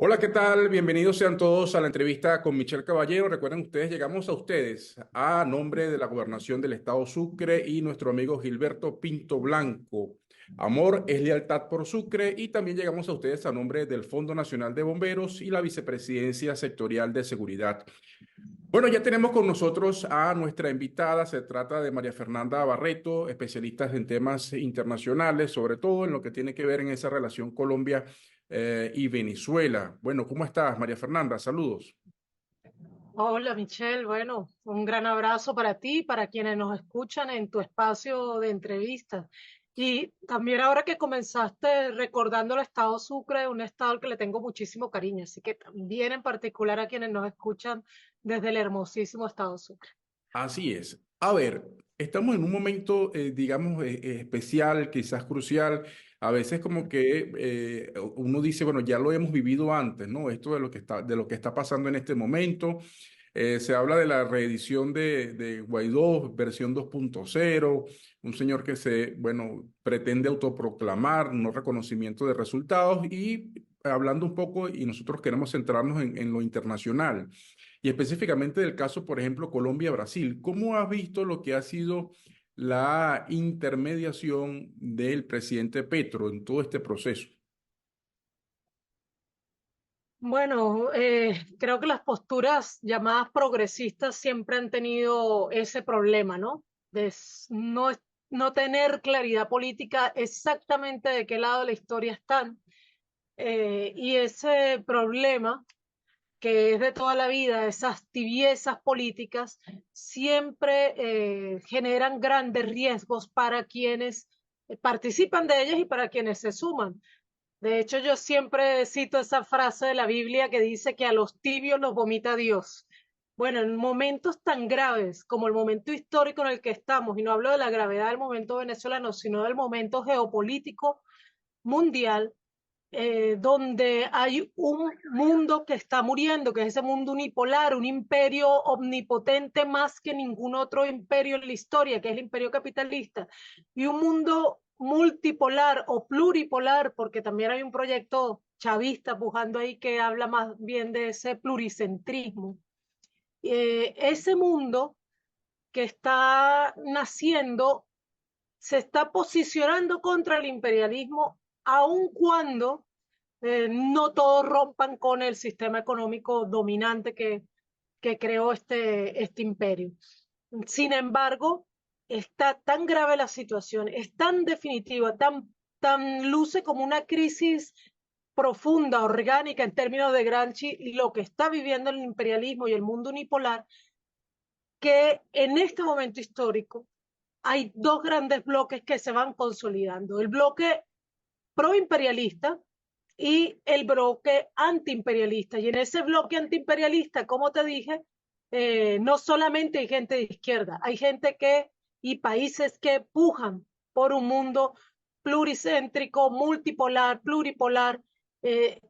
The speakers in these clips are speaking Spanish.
Hola, ¿qué tal? Bienvenidos sean todos a la entrevista con Michelle Caballero. Recuerden ustedes, llegamos a ustedes a nombre de la Gobernación del Estado Sucre y nuestro amigo Gilberto Pinto Blanco. Amor es lealtad por Sucre y también llegamos a ustedes a nombre del Fondo Nacional de Bomberos y la Vicepresidencia Sectorial de Seguridad. Bueno, ya tenemos con nosotros a nuestra invitada. Se trata de María Fernanda Barreto, especialista en temas internacionales, sobre todo en lo que tiene que ver en esa relación Colombia y Venezuela. Bueno, ¿cómo estás, María Fernanda? Saludos. Hola Michelle, bueno, un gran abrazo para ti y para quienes nos escuchan en tu espacio de entrevistas. Y también ahora que comenzaste recordando el estado Sucre, un estado al que le tengo muchísimo cariño, así que también en particular a quienes nos escuchan desde el hermosísimo estado Sucre. Así es. A ver, estamos en un momento, digamos, especial, quizás crucial. A veces como que uno dice, bueno, ya lo hemos vivido antes, ¿no? Esto de lo que está pasando en este momento. Se habla de la reedición de Guaidó, versión 2.0, un señor que bueno, pretende autoproclamar no reconocimiento de resultados y hablando un poco, y nosotros queremos centrarnos en lo internacional y específicamente del caso, por ejemplo, Colombia-Brasil. ¿Cómo has visto lo que ha sido la intermediación del presidente Petro en todo este proceso? Bueno, creo que las posturas llamadas progresistas siempre han tenido ese problema, ¿no? No tener claridad política exactamente de qué lado de la historia están. Y ese problema, que es de toda la vida, esas tibiezas políticas, siempre generan grandes riesgos para quienes participan de ellas y para quienes se suman. De hecho, yo siempre cito esa frase de la Biblia que dice que a los tibios los vomita Dios. Bueno, en momentos tan graves como el momento histórico en el que estamos, y no hablo de la gravedad del momento venezolano, sino del momento geopolítico mundial, donde hay un mundo que está muriendo, que es ese mundo unipolar, un imperio omnipotente más que ningún otro imperio en la historia, que es el imperio capitalista, y un mundo multipolar o pluripolar, porque también hay un proyecto chavista pujando ahí que habla más bien de ese pluricentrismo. Ese mundo que está naciendo se está posicionando contra el imperialismo, aun cuando no todos rompan con el sistema económico dominante que creó este imperio. Sin embargo, está tan grave la situación, es tan definitiva, tan luce como una crisis profunda, orgánica en términos de Gramsci, lo que está viviendo el imperialismo y el mundo unipolar, que en este momento histórico hay dos grandes bloques que se van consolidando. El bloque proimperialista y el bloque antiimperialista. Y en ese bloque antiimperialista, como te dije, no solamente hay gente de izquierda, hay gente y países que pujan por un mundo pluricéntrico, multipolar, pluripolar, eh,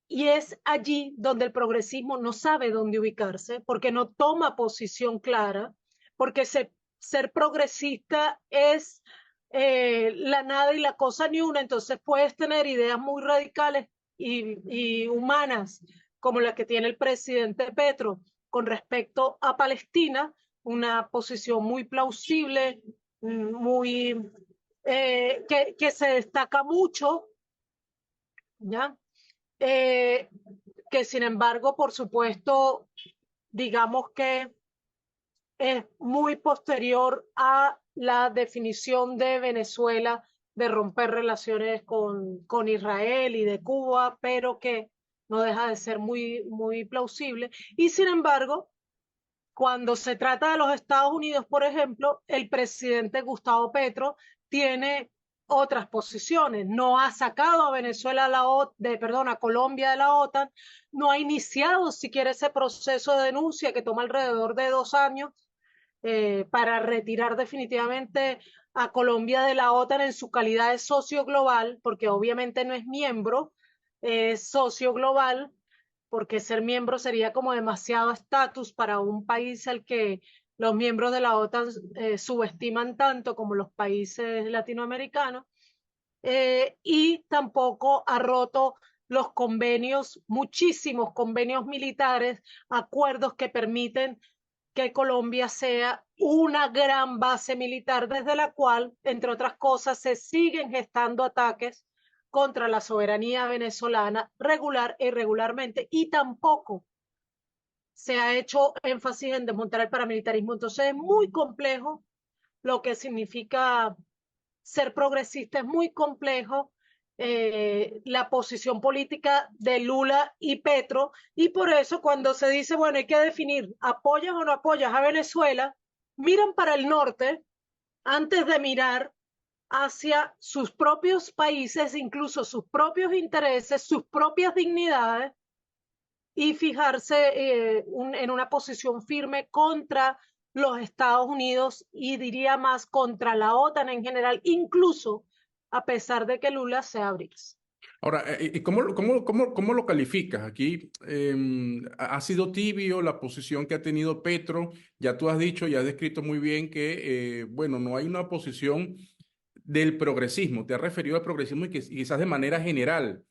y es allí donde el progresismo no sabe dónde ubicarse, porque no toma posición clara, porque ser progresista es la nada y la cosa ni una, entonces puedes tener ideas muy radicales y humanas, como la que tiene el presidente Petro con respecto a Palestina, una posición muy plausible, muy que se destaca mucho, ¿ya? Eh, que sin embargo, por supuesto, digamos que es muy posterior a la definición de Venezuela de romper relaciones con Israel y de Cuba, pero que no deja de ser muy plausible. Y sin embargo, cuando se trata de los Estados Unidos, por ejemplo, el presidente Gustavo Petro tiene otras posiciones. No ha sacado a Venezuela perdón, a Colombia de la OTAN, no ha iniciado siquiera ese proceso de denuncia que toma alrededor de 2 años para retirar definitivamente a Colombia de la OTAN en su calidad de socio global, porque obviamente no es miembro, es socio global, porque ser miembro sería como demasiado estatus para un país al que los miembros de la OTAN subestiman tanto como los países latinoamericanos, y tampoco ha roto los convenios, muchísimos convenios militares, acuerdos que permiten que Colombia sea una gran base militar desde la cual, entre otras cosas, se siguen gestando ataques contra la soberanía venezolana regular e irregularmente, y tampoco se ha hecho énfasis en desmontar el paramilitarismo. Entonces es muy complejo lo que significa ser progresista, es muy complejo la posición política de Lula y Petro, y por eso cuando se dice, bueno, hay que definir, ¿apoyas o no apoyas a Venezuela? Miran para el norte antes de mirar hacia sus propios países, incluso sus propios intereses, sus propias dignidades, y fijarse en una posición firme contra los Estados Unidos y diría más contra la OTAN en general, incluso a pesar de que Lula sea BRICS. Ahora, ¿y cómo lo calificas? Aquí ha sido tibio la posición que ha tenido Petro. Ya tú has dicho, ya has descrito muy bien que, bueno, no hay una posición del progresismo. Te has referido al progresismo y quizás de manera general.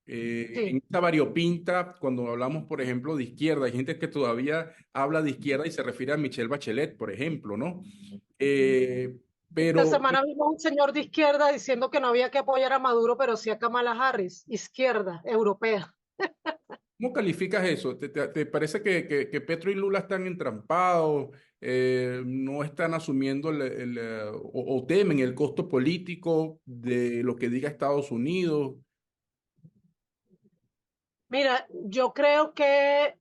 En Sí, esta variopinta, cuando hablamos, por ejemplo, de izquierda, hay gente que todavía habla de izquierda y se refiere a Michelle Bachelet, por ejemplo, ¿no? Eh, esta pero semana vimos un señor de izquierda diciendo que no había que apoyar a Maduro, pero sí a Kamala Harris, izquierda, europea. ¿cómo calificas eso? ¿Te parece que Petro y Lula están entrampados, no están asumiendo o temen el costo político de lo que diga Estados Unidos? Mira, yo creo que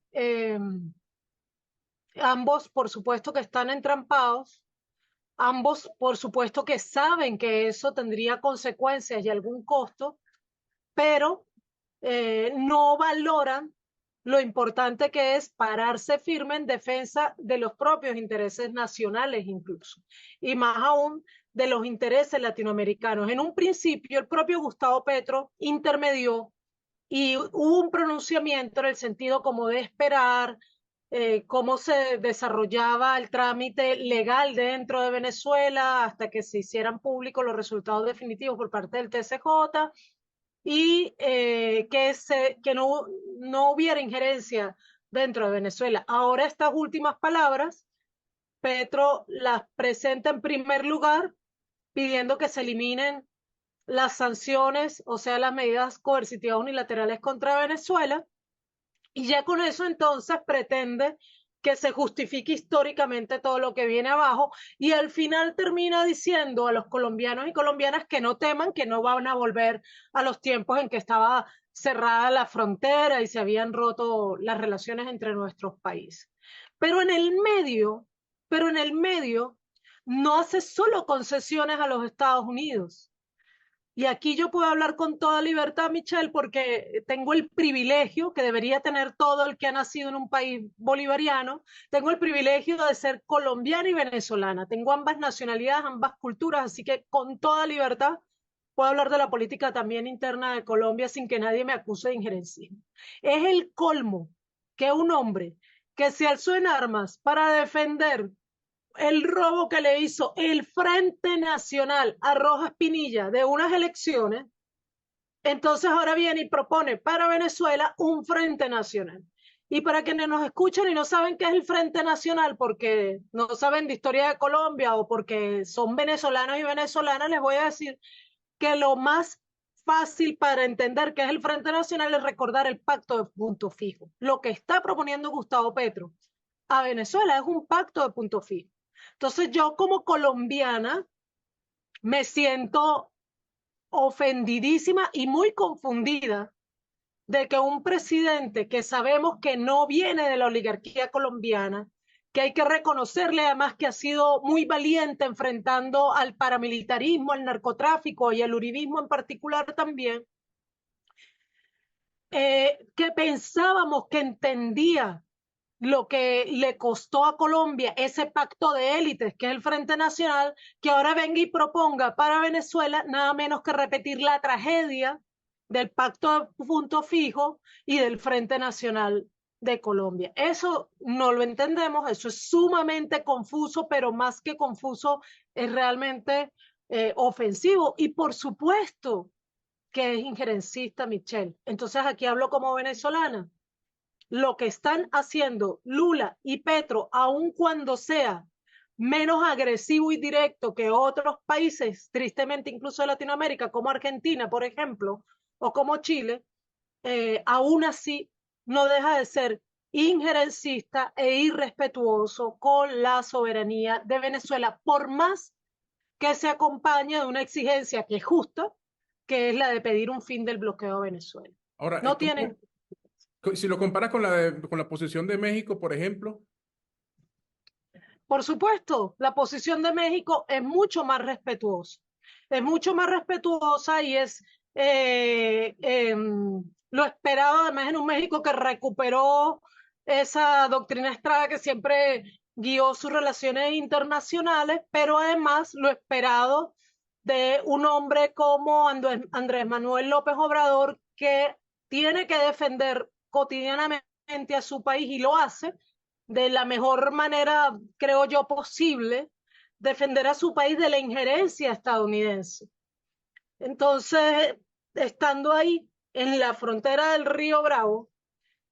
ambos, por supuesto, que están entrampados. Ambos, por supuesto, que saben que eso tendría consecuencias y algún costo, pero no valoran lo importante que es pararse firme en defensa de los propios intereses nacionales incluso, y más aún de los intereses latinoamericanos. En un principio, el propio Gustavo Petro intermedió y hubo un pronunciamiento en el sentido como de esperar cómo se desarrollaba el trámite legal dentro de Venezuela hasta que se hicieran públicos los resultados definitivos por parte del TCJ, y que no hubiera injerencia dentro de Venezuela. Ahora estas últimas palabras, Petro las presenta en primer lugar pidiendo que se eliminen las sanciones, o sea, las medidas coercitivas unilaterales contra Venezuela, y ya con eso entonces pretende que se justifique históricamente todo lo que viene abajo, y al final termina diciendo a los colombianos y colombianas que no teman, que no van a volver a los tiempos en que estaba cerrada la frontera y se habían roto las relaciones entre nuestros países. Pero en el medio, pero en el medio no hace solo concesiones a los Estados Unidos. Y aquí yo puedo hablar con toda libertad, Michelle, porque tengo el privilegio que debería tener todo el que ha nacido en un país bolivariano. Tengo el privilegio de ser colombiana y venezolana. Tengo ambas nacionalidades, ambas culturas, así que con toda libertad puedo hablar de la política también interna de Colombia sin que nadie me acuse de injerencia. Es el colmo que un hombre que se alzó en armas para defender el robo que le hizo el Frente Nacional a Rojas Pinilla de unas elecciones, entonces ahora viene y propone para Venezuela un Frente Nacional. Y para quienes nos escuchan y no saben qué es el Frente Nacional, porque no saben de historia de Colombia o porque son venezolanos y venezolanas, les voy a decir que lo más fácil para entender qué es el Frente Nacional es recordar el pacto de punto fijo. Lo que está proponiendo Gustavo Petro a Venezuela es un pacto de punto fijo. Entonces yo como colombiana me siento ofendidísima y muy confundida de que un presidente que sabemos que no viene de la oligarquía colombiana, que hay que reconocerle además que ha sido muy valiente enfrentando al paramilitarismo, al narcotráfico y al uribismo en particular también, que pensábamos que entendía lo que le costó a Colombia ese pacto de élites, que es el Frente Nacional, que ahora venga y proponga para Venezuela nada menos que repetir la tragedia del pacto de punto fijo y del Frente Nacional de Colombia. Eso no lo entendemos, eso es sumamente confuso, pero más que confuso, es realmente ofensivo. Y por supuesto que es injerencista, Michelle. Entonces aquí hablo como venezolana. Lo que están haciendo Lula y Petro, aun cuando sea menos agresivo y directo que otros países, tristemente incluso de Latinoamérica, como Argentina, por ejemplo, o como Chile, aún así no deja de ser injerencista e irrespetuoso con la soberanía de Venezuela, por más que se acompañe de una exigencia que es justa, que es la de pedir un fin del bloqueo a Venezuela. Ahora, No tienen, si lo comparas con con la posición de México, por ejemplo, por supuesto, la posición de México es mucho más respetuosa y es lo esperado además en un México que recuperó esa doctrina Estrada que siempre guió sus relaciones internacionales, pero además lo esperado de un hombre como Andrés Manuel López Obrador que tiene que defender cotidianamente a su país y lo hace de la mejor manera, creo yo, posible, defender a su país de la injerencia estadounidense. Entonces, estando ahí en la frontera del Río Bravo,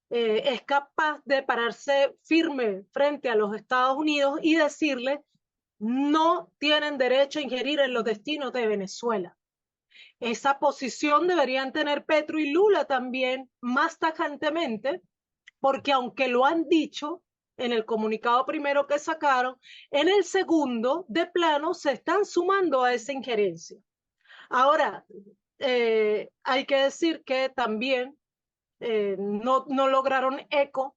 es capaz de pararse firme frente a los Estados Unidos y decirle, no tienen derecho a ingerir en los destinos de Venezuela. Esa posición deberían tener Petro y Lula también más tajantemente, porque aunque lo han dicho en el comunicado primero que sacaron, en el segundo, de plano, se están sumando a esa injerencia. Ahora, hay que decir que también no lograron eco,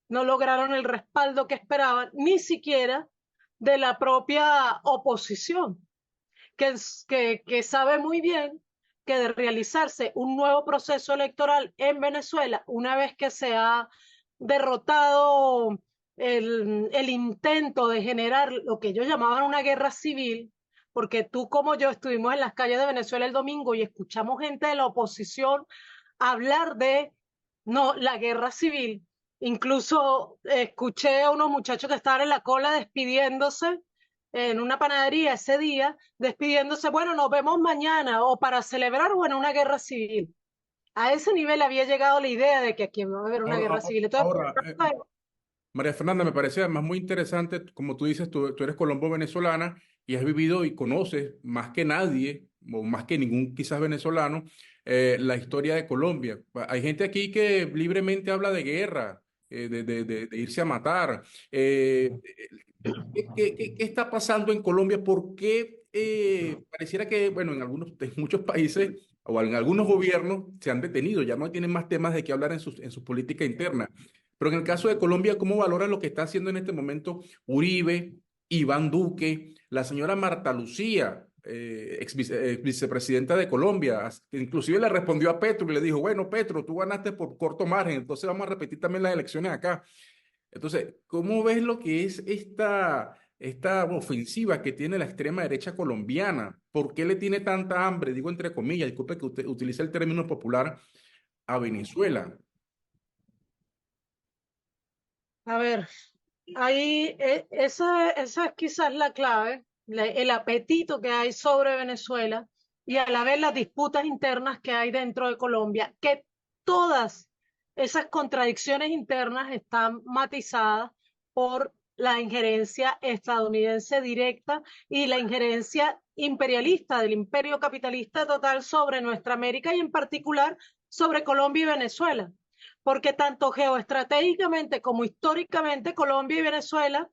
no lograron el respaldo que esperaban, ni siquiera de la propia oposición, que sabe muy bien que de realizarse un nuevo proceso electoral en Venezuela, una vez que se ha derrotado el intento de generar lo que ellos llamaban una guerra civil, porque tú como yo estuvimos en las calles de Venezuela el domingo y escuchamos gente de la oposición hablar de, no, la guerra civil. Incluso escuché a unos muchachos que estaban en la cola despidiéndose en una panadería ese día, despidiéndose, bueno, nos vemos mañana o para celebrar, bueno, una guerra civil. A ese nivel había llegado la idea de que aquí va a haber una ahora, guerra civil. Entonces, ahora, María Fernanda, me parece además muy interesante, como tú dices, tú eres colombo-venezolana y has vivido y conoces más que nadie, o más que ningún quizás venezolano, la historia de Colombia. Hay gente aquí que libremente habla de guerra, de irse a matar. ¿Qué está pasando en Colombia? ¿Por qué pareciera que, bueno, en muchos países o en algunos gobiernos se han detenido, ya no tienen más temas de qué hablar en su política interna? Pero en el caso de Colombia, ¿cómo valora lo que está haciendo en este momento Uribe, Iván Duque, la señora Marta Lucía, vicepresidenta de Colombia? Inclusive le respondió a Petro y le dijo, bueno, Petro, tú ganaste por corto margen, entonces vamos a repetir también las elecciones acá. Entonces, ¿cómo ves lo que es esta ofensiva que tiene la extrema derecha colombiana? ¿Por qué le tiene tanta hambre, digo entre comillas, disculpe que usted utilice el término popular, a Venezuela? a ver, ahí esa es quizás la clave, el apetito que hay sobre Venezuela y a la vez las disputas internas que hay dentro de Colombia, que todas esas contradicciones internas están matizadas por la injerencia estadounidense directa y la injerencia imperialista del imperio capitalista total sobre nuestra América y en particular sobre Colombia y Venezuela, porque tanto geoestratégicamente como históricamente Colombia y Venezuela,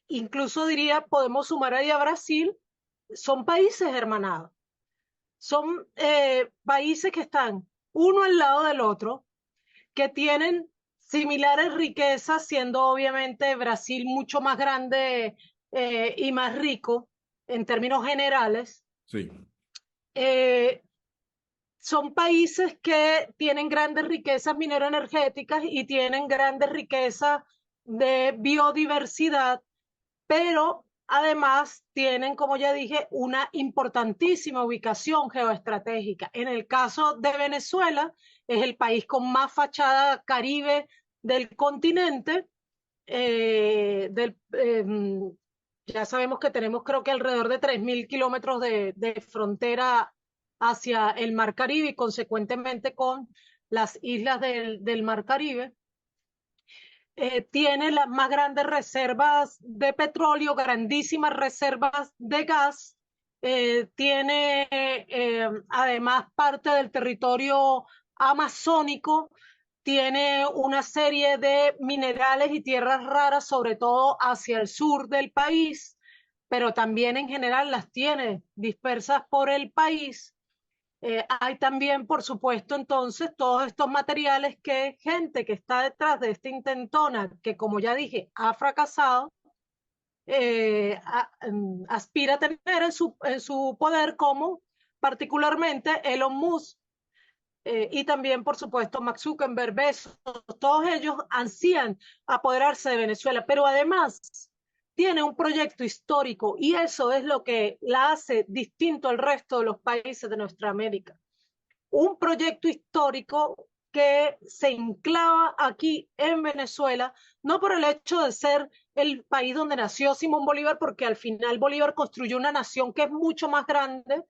incluso diría, podemos sumar ahí a Brasil, son países hermanados, son países que están uno al lado del otro, que tienen similares riquezas, siendo obviamente Brasil mucho más grande y más rico en términos generales. Sí. Eh, Son países que tienen grandes riquezas minero-energéticas y tienen grandes riquezas de biodiversidad, pero además tienen, como ya dije, una importantísima ubicación geoestratégica. En el caso de Venezuela, es el país con más fachada caribe del continente. eh, del, eh, ya sabemos que tenemos creo que alrededor de 3.000 kilómetros de frontera hacia el Mar Caribe y consecuentemente con las islas del Mar Caribe. Tiene las más grandes reservas de petróleo, grandísimas reservas de gas, tiene además parte del territorio amazónico, tiene una serie de minerales y tierras raras, sobre todo hacia el sur del país, pero también en general las tiene dispersas por el país. Hay también, por supuesto, entonces, todos estos materiales que gente que está detrás de esta intentona, que como ya dije, ha fracasado, aspira a tener en su poder, como particularmente Elon Musk, y también, por supuesto, Mark Zuckerberg, Bezos, todos ellos ansían apoderarse de Venezuela, pero además tiene un proyecto histórico y eso es lo que la hace distinto al resto de los países de nuestra América. Un proyecto histórico que se enclava aquí en Venezuela, no por el hecho de ser el país donde nació Simón Bolívar, porque al final Bolívar construyó una nación que es mucho más grande,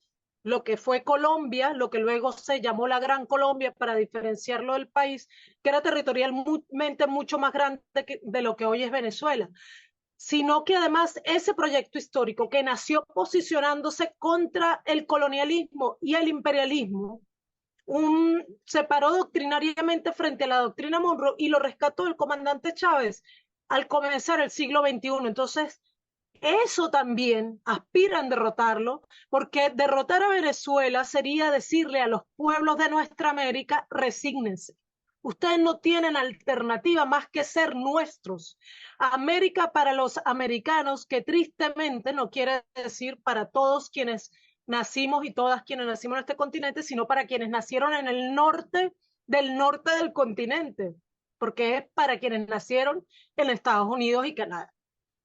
lo que fue Colombia, lo que luego se llamó la Gran Colombia para diferenciarlo del país, que era territorialmente mucho más grande de lo que hoy es Venezuela, sino que además ese proyecto histórico que nació posicionándose contra el colonialismo y el imperialismo, se paró doctrinariamente frente a la doctrina Monroe y lo rescató el comandante Chávez al comenzar el siglo XXI. Entonces, eso también aspiran derrotarlo, porque derrotar a Venezuela sería decirle a los pueblos de nuestra América, resígnense. Ustedes no tienen alternativa más que ser nuestros. América para los americanos, que tristemente no quiere decir para todos quienes nacimos y todas quienes nacimos en este continente, sino para quienes nacieron en el norte del continente, porque es para quienes nacieron en Estados Unidos y Canadá.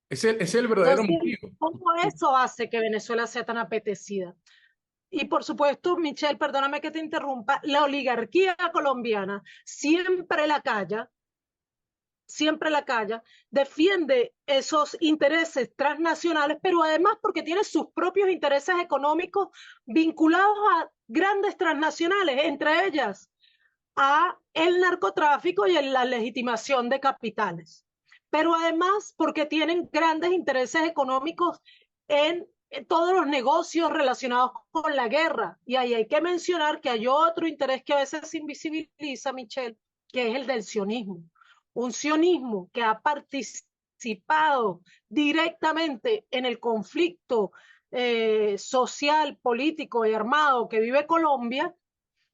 Es el verdadero Entonces, motivo. ¿cómo eso hace que Venezuela sea tan apetecida? Y por supuesto, Michelle, perdóname que te interrumpa, la oligarquía colombiana siempre la calla, defiende esos intereses transnacionales, pero además porque tiene sus propios intereses económicos vinculados a grandes transnacionales, entre ellas a el narcotráfico y la legitimación de capitales. Pero además porque tienen grandes intereses económicos en todos los negocios relacionados con la guerra. Y ahí hay que mencionar que hay otro interés que a veces se invisibiliza, Michelle, que es el del sionismo. Un sionismo que ha participado directamente en el conflicto social, político y armado que vive Colombia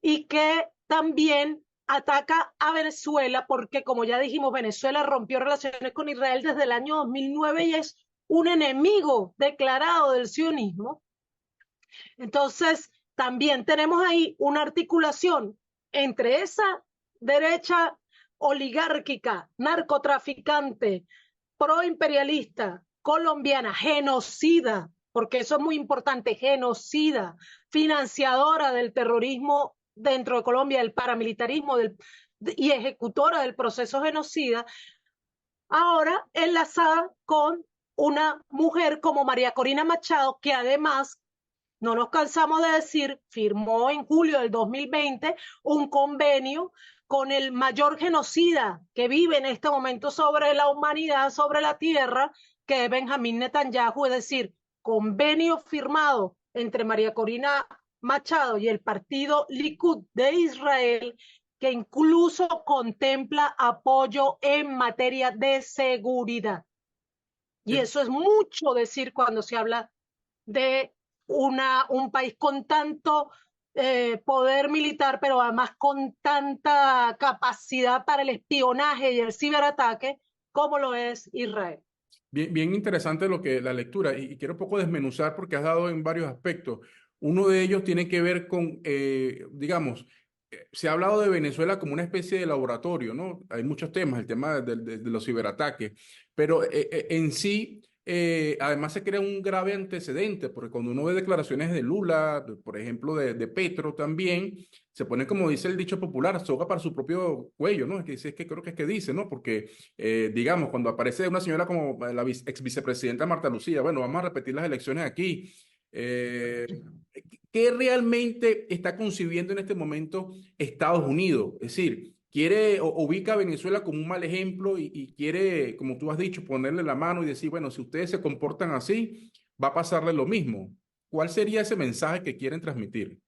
y que también ataca a Venezuela porque, como ya dijimos, Venezuela rompió relaciones con Israel desde el año 2009 y es un enemigo declarado del sionismo. Entonces, también tenemos ahí una articulación entre esa derecha oligárquica, narcotraficante, proimperialista, colombiana, genocida, porque eso es muy importante, genocida, financiadora del terrorismo dentro de Colombia, del paramilitarismo y ejecutora del proceso genocida, ahora enlazada con una mujer como María Corina Machado, que además, no nos cansamos de decir, firmó en julio del 2020 un convenio con el mayor genocida que vive en este momento sobre la humanidad, sobre la tierra, que es Benjamín Netanyahu, es decir, convenio firmado entre María Corina Machado y el partido Likud de Israel, que incluso contempla apoyo en materia de seguridad. Y eso es mucho decir cuando se habla de un país con tanto poder militar, pero además con tanta capacidad para el espionaje y el ciberataque como lo es Israel. Bien, bien interesante lo que la lectura y quiero un poco desmenuzar porque has dado en varios aspectos. Uno de ellos tiene que ver con, digamos, se ha hablado de Venezuela como una especie de laboratorio, ¿no? Hay muchos temas, el tema de los ciberataques, pero en sí, además se crea un grave antecedente, porque cuando uno ve declaraciones de Lula, por ejemplo, de Petro también, se pone, como dice el dicho popular, soga para su propio cuello, ¿no? Es que creo que es que dice, ¿no? Porque digamos, cuando aparece una señora como la ex vicepresidenta Marta Lucía, bueno, vamos a repetir las elecciones aquí. Eh, ¿Qué realmente está concibiendo en este momento Estados Unidos? Es decir, quiere o ubica a Venezuela como un mal ejemplo y quiere, como tú has dicho, ponerle la mano y decir, bueno, si ustedes se comportan así, va a pasarle lo mismo. ¿Cuál sería ese mensaje que quieren transmitir?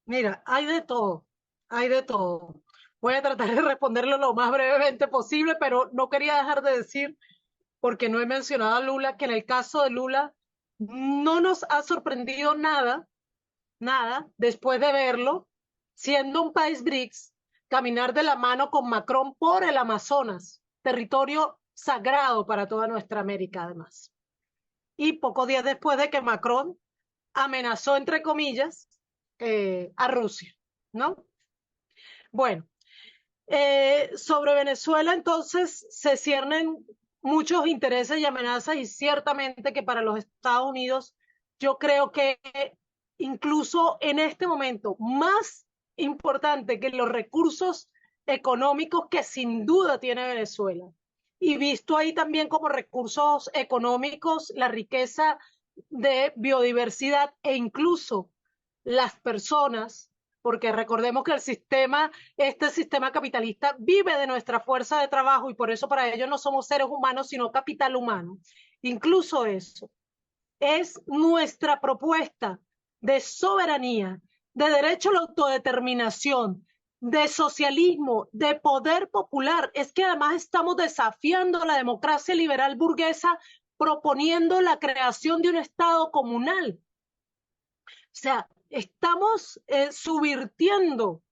Mira, hay de todo, hay de todo. Voy a tratar de responderlo lo más brevemente posible, pero no quería dejar de decir, porque no he mencionado a Lula, que en el caso de Lula no nos ha sorprendido nada, nada, después de verlo, siendo un país BRICS, caminar de la mano con Macron por el Amazonas, territorio sagrado para toda nuestra América, además. Y pocos días después de que Macron amenazó, entre comillas, a Rusia, ¿no? Bueno, sobre Venezuela entonces se ciernen muchos intereses y amenazas y ciertamente que para los Estados Unidos yo creo que incluso en este momento más importante que los recursos económicos que sin duda tiene Venezuela y visto ahí también como recursos económicos la riqueza de biodiversidad e incluso las personas, porque recordemos que el sistema, este sistema capitalista vive de nuestra fuerza de trabajo y por eso para ellos no somos seres humanos, sino capital humano. Incluso eso es nuestra propuesta de soberanía, de derecho a la autodeterminación, de socialismo, de poder popular. Es que además estamos desafiando la democracia liberal burguesa proponiendo la creación de un Estado comunal. O sea, estamos subvirtiendo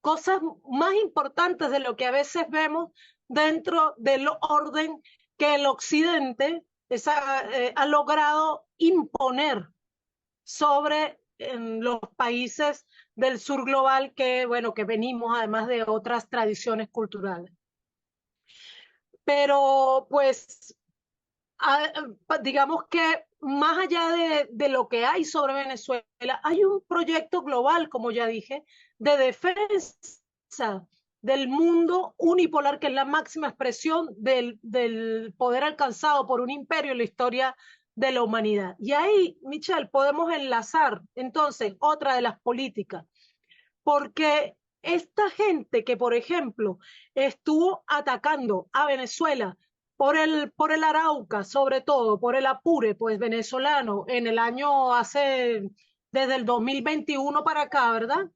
cosas más importantes de lo que a veces vemos dentro del orden que el Occidente ha logrado imponer sobre los países del sur global que, bueno, que venimos además de otras tradiciones culturales. Pero pues digamos que más allá de lo que hay sobre Venezuela, hay un proyecto global, como ya dije, de defensa del mundo unipolar, que es la máxima expresión del poder alcanzado por un imperio en la historia de la humanidad. Y ahí, Michelle, podemos enlazar entonces otra de las políticas, porque esta gente que, por ejemplo, estuvo atacando a Venezuela por el Arauca, sobre todo, por el Apure, pues venezolano, en el año desde el 2021 para acá, ¿verdad?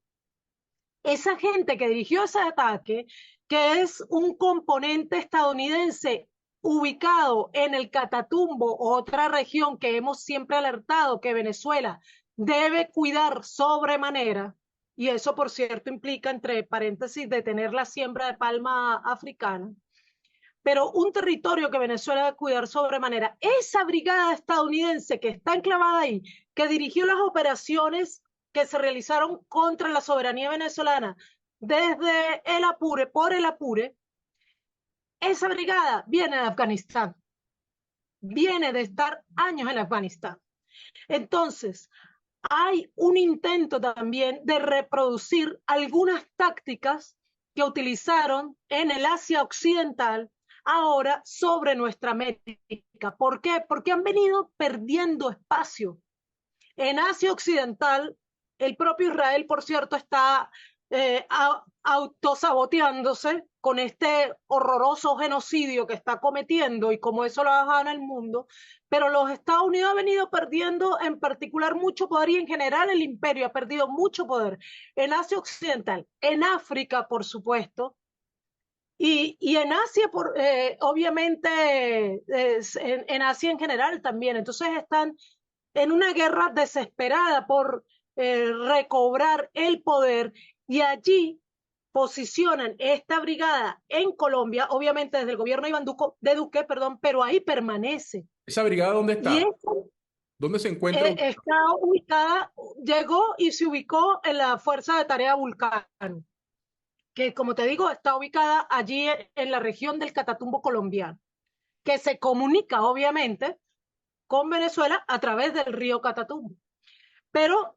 Esa gente que dirigió ese ataque, que es un componente estadounidense ubicado en el Catatumbo, otra región que hemos siempre alertado que Venezuela debe cuidar sobremanera, y eso por cierto implica, entre paréntesis, detener la siembra de palma africana, pero un territorio que Venezuela debe cuidar sobremanera. Esa brigada estadounidense que está enclavada ahí, que dirigió las operaciones que se realizaron contra la soberanía venezolana desde el Apure, por el Apure, esa brigada viene de Afganistán, viene de estar años en Afganistán. Entonces, hay un intento también de reproducir algunas tácticas que utilizaron en el Asia Occidental ahora sobre nuestra América. ¿Por qué? Porque han venido perdiendo espacio. En Asia Occidental, el propio Israel, por cierto, está autosaboteándose con este horroroso genocidio que está cometiendo y como eso lo ha dejado en el mundo, pero los Estados Unidos han venido perdiendo en particular mucho poder y en general el imperio ha perdido mucho poder en Asia Occidental, en África, por supuesto, y en Asia, obviamente, en Asia en general también. Entonces están en una guerra desesperada por recobrar el poder y allí posicionan esta brigada en Colombia, obviamente desde el gobierno de Duque, perdón, pero ahí permanece. ¿Esa brigada dónde Y está? ¿Dónde se encuentra? está ubicada, llegó y se ubicó en la Fuerza de Tarea Vulcano, que como te digo, está ubicada allí en la región del Catatumbo colombiano, que se comunica obviamente con Venezuela a través del río Catatumbo. Pero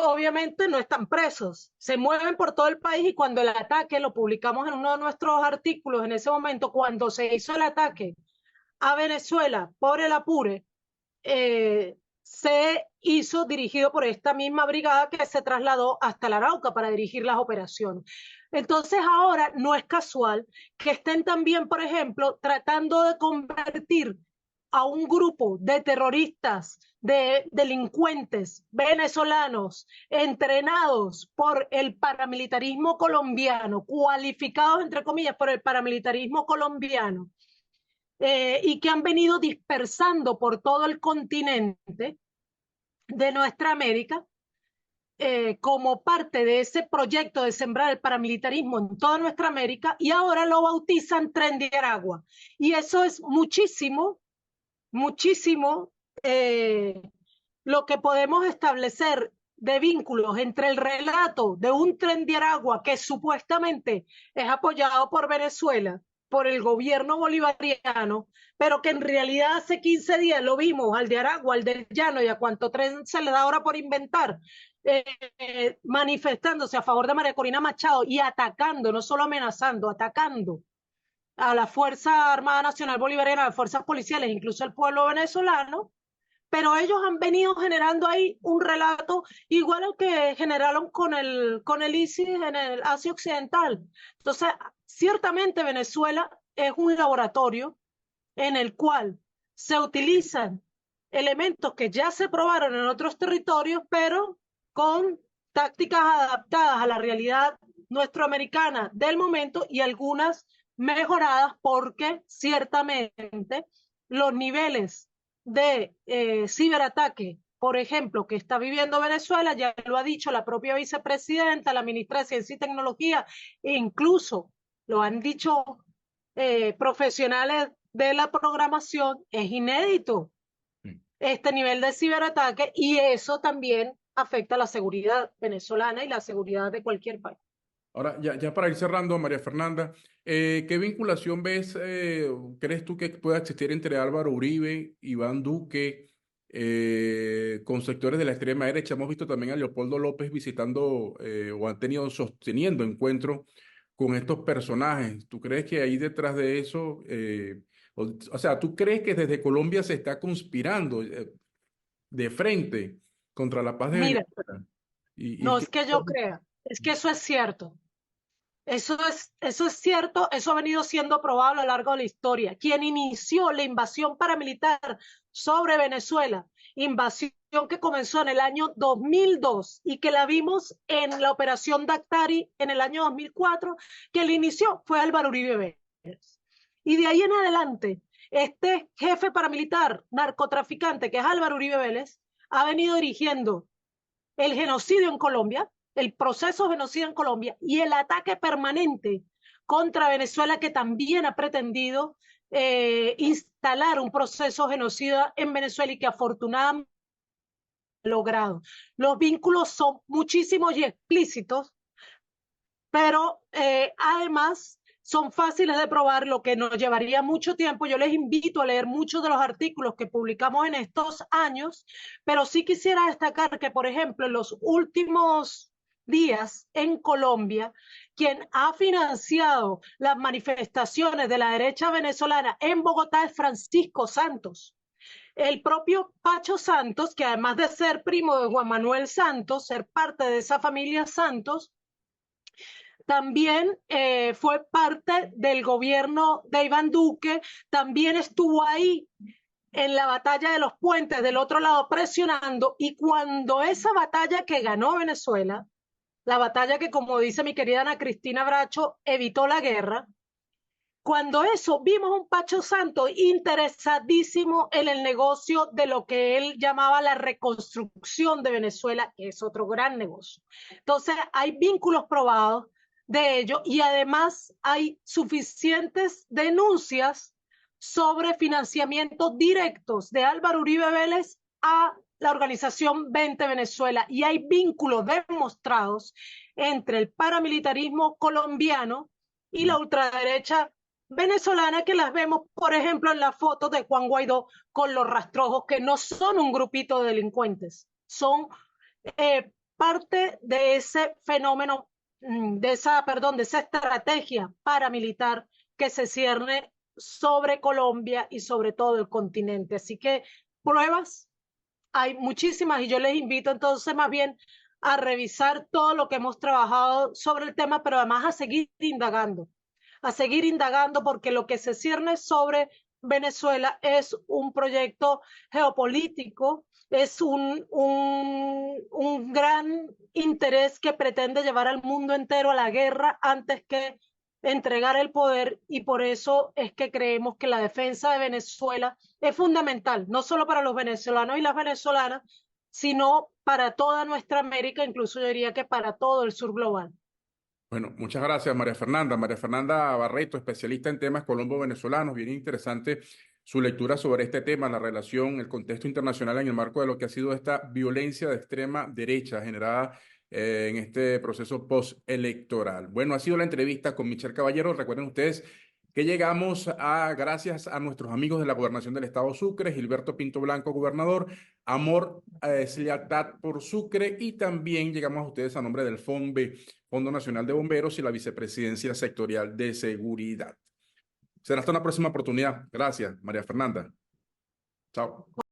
obviamente no están presos, se mueven por todo el país y cuando el ataque, lo publicamos en uno de nuestros artículos en ese momento, cuando se hizo el ataque a Venezuela por el Apure, se hizo dirigido por esta misma brigada que se trasladó hasta el Arauca para dirigir las operaciones. Entonces ahora no es casual que estén también, por ejemplo, tratando de convertir a un grupo de terroristas, de delincuentes venezolanos entrenados por el paramilitarismo colombiano, cualificados entre comillas por el paramilitarismo colombiano, y que han venido dispersando por todo el continente de nuestra América, como parte de ese proyecto de sembrar el paramilitarismo en toda nuestra América, y ahora lo bautizan Tren de Aragua. Y eso es muchísimo, muchísimo lo que podemos establecer de vínculos entre el relato de un Tren de Aragua que supuestamente es apoyado por Venezuela, por el gobierno bolivariano, pero que en realidad hace 15 días lo vimos al de Aragua, al del Llano y a cuánto tren se le da ahora por inventar, manifestándose a favor de María Corina Machado y atacando, no solo amenazando, atacando a la Fuerza Armada Nacional Bolivariana, a las fuerzas policiales, incluso al pueblo venezolano. Pero ellos han venido generando ahí un relato igual al que generaron con el ISIS en el Asia Occidental. Entonces, ciertamente Venezuela es un laboratorio en el cual se utilizan elementos que ya se probaron en otros territorios, pero con tácticas adaptadas a la realidad nuestroamericana del momento y algunas mejoradas porque ciertamente los niveles de ciberataque, por ejemplo, que está viviendo Venezuela, ya lo ha dicho la propia vicepresidenta, la ministra de Ciencia y Tecnología, e incluso lo han dicho profesionales de la programación, es inédito este nivel de ciberataque, y eso también afecta a la seguridad venezolana y la seguridad de cualquier país. Ahora, ya para ir cerrando, María Fernanda, ¿qué vinculación ves, crees tú que pueda existir entre Álvaro Uribe, Iván Duque, con sectores de la extrema derecha? Hemos visto también a Leopoldo López visitando o han tenido sosteniendo encuentros con estos personajes. ¿Tú crees que ahí detrás de eso, o sea, tú crees que desde Colombia se está conspirando de frente contra la paz de Mira, Venezuela? no es que yo crea, es que eso es cierto. Eso es cierto, eso ha venido siendo probado a lo largo de la historia. Quien inició la invasión paramilitar sobre Venezuela, invasión que comenzó en el año 2002 y que la vimos en la operación Dactari en el año 2004, que la inició fue Álvaro Uribe Vélez. Y de ahí en adelante, este jefe paramilitar narcotraficante, que es Álvaro Uribe Vélez, ha venido dirigiendo el genocidio en Colombia, el proceso genocida en Colombia y el ataque permanente contra Venezuela, que también ha pretendido instalar un proceso genocida en Venezuela y que afortunadamente ha logrado. Los vínculos son muchísimos y explícitos, pero además son fáciles de probar, lo que nos llevaría mucho tiempo. Yo les invito a leer muchos de los artículos que publicamos en estos años, pero sí quisiera destacar que, por ejemplo, en los últimos días en Colombia, quien ha financiado las manifestaciones de la derecha venezolana en Bogotá es Francisco Santos. El propio Pacho Santos, que además de ser primo de Juan Manuel Santos, ser parte de esa familia Santos, también fue parte del gobierno de Iván Duque, también estuvo ahí en la batalla de los puentes del otro lado presionando, y cuando esa batalla que ganó Venezuela, la batalla que, como dice mi querida Ana Cristina Bracho, evitó la guerra, cuando eso vimos un Pacho Santo interesadísimo en el negocio de lo que él llamaba la reconstrucción de Venezuela, que es otro gran negocio. Entonces hay vínculos probados de ello y además hay suficientes denuncias sobre financiamientos directos de Álvaro Uribe Vélez a la organización 20 Venezuela, y hay vínculos demostrados entre el paramilitarismo colombiano y la ultraderecha venezolana, que las vemos, por ejemplo, en las fotos de Juan Guaidó con los rastrojos, que no son un grupito de delincuentes, son parte de ese fenómeno, de esa estrategia paramilitar que se cierne sobre Colombia y sobre todo el continente. Así que pruebas hay muchísimas y yo les invito entonces más bien a revisar todo lo que hemos trabajado sobre el tema, pero además a seguir indagando porque lo que se cierne sobre Venezuela es un proyecto geopolítico, es un gran interés que pretende llevar al mundo entero a la guerra antes que entregar el poder y por eso es que creemos que la defensa de Venezuela es fundamental, no solo para los venezolanos y las venezolanas, sino para toda nuestra América, incluso yo diría que para todo el sur global. Bueno, muchas gracias, María Fernanda. María Fernanda Barreto, especialista en temas colombo-venezolanos. Bien interesante su lectura sobre este tema, la relación, el contexto internacional en el marco de lo que ha sido esta violencia de extrema derecha generada en este proceso postelectoral. Bueno, ha sido la entrevista con Michelle Caballero. Recuerden ustedes que llegamos a, gracias a nuestros amigos de la Gobernación del Estado Sucre, Gilberto Pinto Blanco, gobernador, Amor Lealtad por Sucre, y también llegamos a ustedes a nombre del FONBE, Fondo Nacional de Bomberos, y la Vicepresidencia Sectorial de Seguridad. Será hasta una próxima oportunidad. Gracias, María Fernanda. Chao.